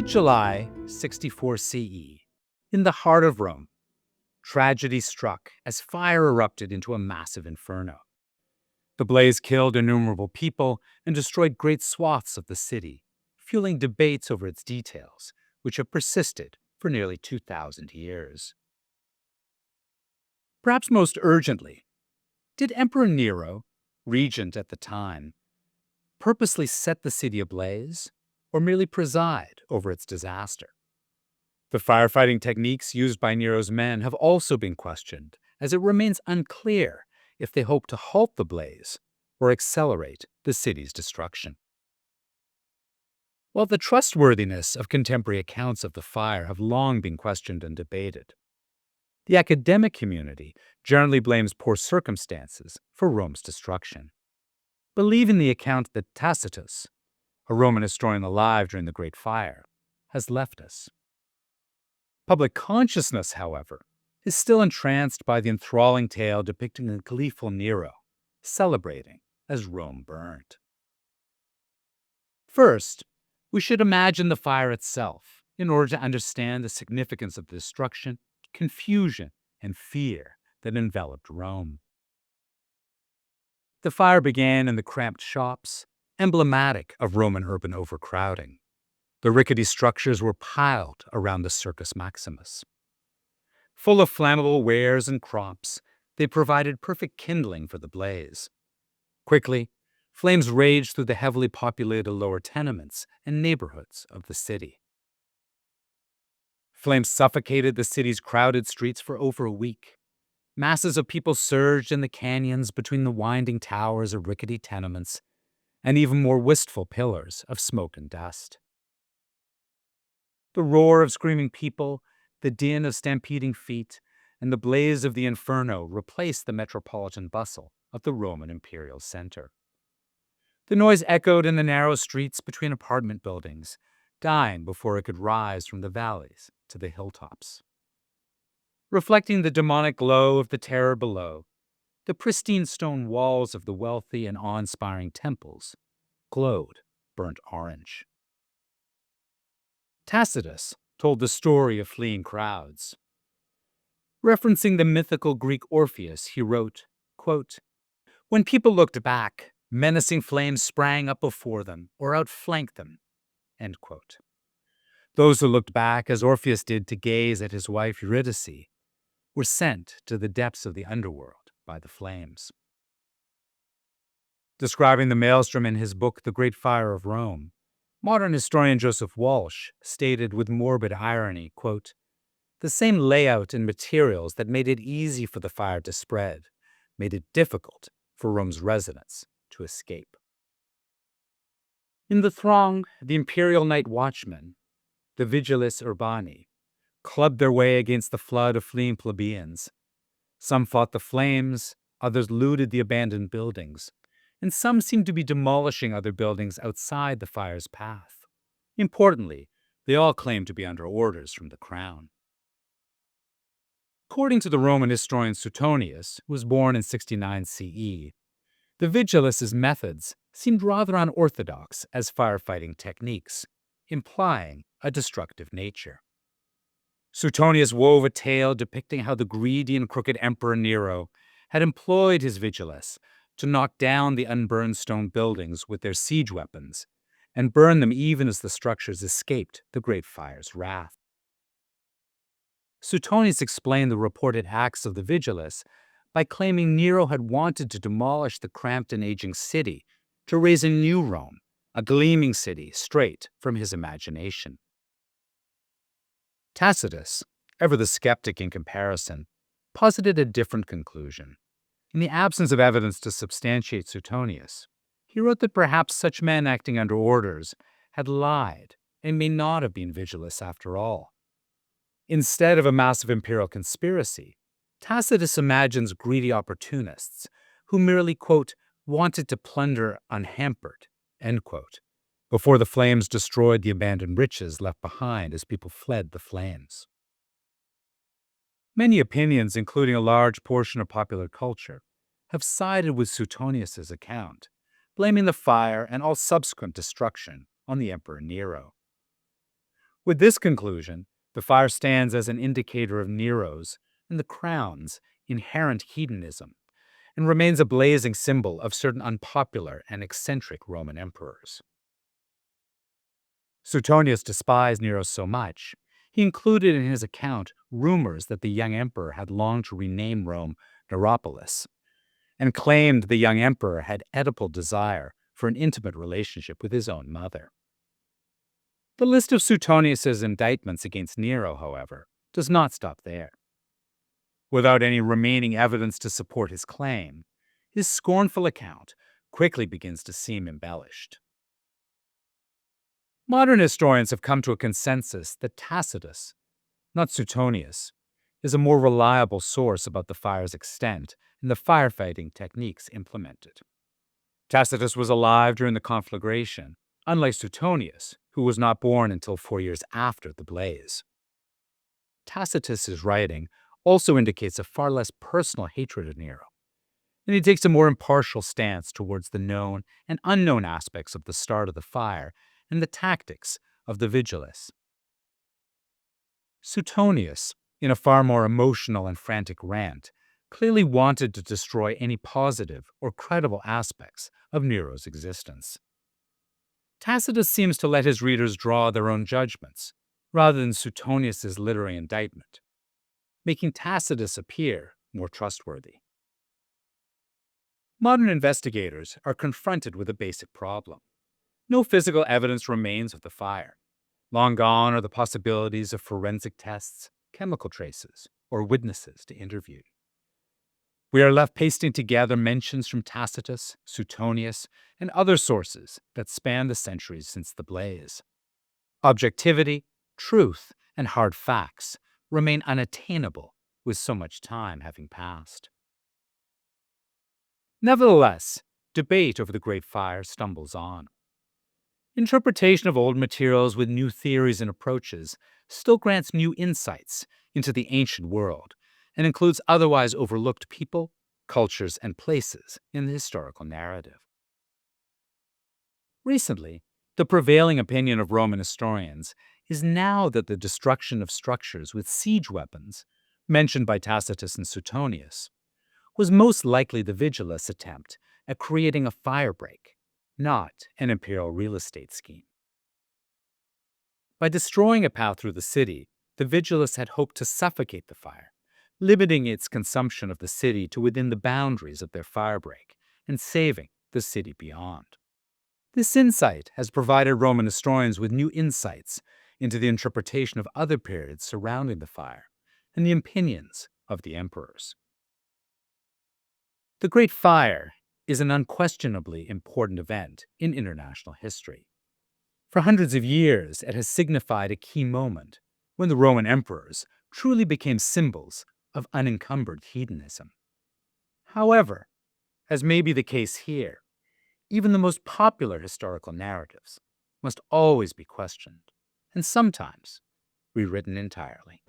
July 64 CE, in the heart of Rome, tragedy struck as fire erupted into a massive inferno. The blaze killed innumerable people and destroyed great swaths of the city, fueling debates over its details, which have persisted for nearly 2,000 years. Perhaps most urgently, did Emperor Nero, regent at the time, purposely set the city ablaze or merely preside over its disaster? The firefighting techniques used by Nero's men have also been questioned, as it remains unclear if they hoped to halt the blaze or accelerate the city's destruction. While the trustworthiness of contemporary accounts of the fire have long been questioned and debated, the academic community generally blames poor circumstances for Rome's destruction, believing the account that Tacitus, a Roman historian alive during the Great Fire, has left us. Public consciousness, however, is still entranced by the enthralling tale depicting a gleeful Nero celebrating as Rome burned. First, we should imagine the fire itself in order to understand the significance of the destruction, confusion, and fear that enveloped Rome. The fire began in the cramped shops, emblematic of Roman urban overcrowding. The rickety structures were piled around the Circus Maximus. Full of flammable wares and crops, they provided perfect kindling for the blaze. Quickly, flames raged through the heavily populated lower tenements and neighborhoods of the city. Flames suffocated the city's crowded streets for over a week. Masses of people surged in the canyons between the winding towers of rickety tenements and even more wistful pillars of smoke and dust. The roar of screaming people, the din of stampeding feet, and the blaze of the inferno replaced the metropolitan bustle of the Roman imperial center. The noise echoed in the narrow streets between apartment buildings, dying before it could rise from the valleys to the hilltops. Reflecting the demonic glow of the terror below, the pristine stone walls of the wealthy and awe-inspiring temples glowed burnt orange. Tacitus told the story of fleeing crowds. Referencing the mythical Greek Orpheus, he wrote, quote, "When people looked back, menacing flames sprang up before them or outflanked them." End quote. Those who looked back, as Orpheus did to gaze at his wife Eurydice, were sent to the depths of the underworld by the flames. Describing the maelstrom in his book, The Great Fire of Rome, modern historian Joseph Walsh stated with morbid irony, quote, "The same layout and materials that made it easy for the fire to spread made it difficult for Rome's residents to escape." In the throng, the imperial night watchmen, the vigiles urbani, clubbed their way against the flood of fleeing plebeians. Some fought the flames, others looted the abandoned buildings, and some seemed to be demolishing other buildings outside the fire's path. Importantly, they all claimed to be under orders from the crown. According to the Roman historian Suetonius, who was born in 69 CE, the vigiles' methods seemed rather unorthodox as firefighting techniques, implying a destructive nature. Suetonius wove a tale depicting how the greedy and crooked Emperor Nero had employed his vigiles to knock down the unburned stone buildings with their siege weapons and burn them even as the structures escaped the great fire's wrath. Suetonius explained the reported acts of the vigiles by claiming Nero had wanted to demolish the cramped and aging city to raise a new Rome, a gleaming city straight from his imagination. Tacitus, ever the skeptic in comparison, posited a different conclusion. In the absence of evidence to substantiate Suetonius, he wrote that perhaps such men acting under orders had lied and may not have been vigiles after all. Instead of a massive imperial conspiracy, Tacitus imagines greedy opportunists who merely, quote, wanted to plunder unhampered, end quote, before the flames destroyed the abandoned riches left behind as people fled the flames. Many opinions, including a large portion of popular culture, have sided with Suetonius' account, blaming the fire and all subsequent destruction on the Emperor Nero. With this conclusion, the fire stands as an indicator of Nero's and the crown's inherent hedonism and remains a blazing symbol of certain unpopular and eccentric Roman emperors. Suetonius despised Nero so much, he included in his account rumors that the young emperor had longed to rename Rome Neropolis, and claimed the young emperor had Oedipal desire for an intimate relationship with his own mother. The list of Suetonius's indictments against Nero, however, does not stop there. Without any remaining evidence to support his claim, his scornful account quickly begins to seem embellished. Modern historians have come to a consensus that Tacitus, not Suetonius, is a more reliable source about the fire's extent and the firefighting techniques implemented. Tacitus was alive during the conflagration, unlike Suetonius, who was not born until 4 years after the blaze. Tacitus's writing also indicates a far less personal hatred of Nero, and he takes a more impartial stance towards the known and unknown aspects of the start of the fire and the tactics of the vigilists. Suetonius, in a far more emotional and frantic rant, clearly wanted to destroy any positive or credible aspects of Nero's existence. Tacitus seems to let his readers draw their own judgments, rather than Suetonius's literary indictment, making Tacitus appear more trustworthy. Modern investigators are confronted with a basic problem. No physical evidence remains of the fire. Long gone are the possibilities of forensic tests, chemical traces, or witnesses to interview. We are left pasting together mentions from Tacitus, Suetonius, and other sources that span the centuries since the blaze. Objectivity, truth, and hard facts remain unattainable with so much time having passed. Nevertheless, debate over the Great Fire stumbles on. Interpretation of old materials with new theories and approaches still grants new insights into the ancient world and includes otherwise overlooked people, cultures, and places in the historical narrative. Recently, the prevailing opinion of Roman historians is now that the destruction of structures with siege weapons, mentioned by Tacitus and Suetonius, was most likely the vigilists' attempt at creating a firebreak, not an imperial real estate scheme. By destroying a path through the city, the vigilists had hoped to suffocate the fire, limiting its consumption of the city to within the boundaries of their firebreak and saving the city beyond. This insight has provided Roman historians with new insights into the interpretation of other periods surrounding the fire and the opinions of the emperors. The Great Fire is an unquestionably important event in international history. For hundreds of years, it has signified a key moment when the Roman emperors truly became symbols of unencumbered hedonism. However, as may be the case here, even the most popular historical narratives must always be questioned and sometimes rewritten entirely.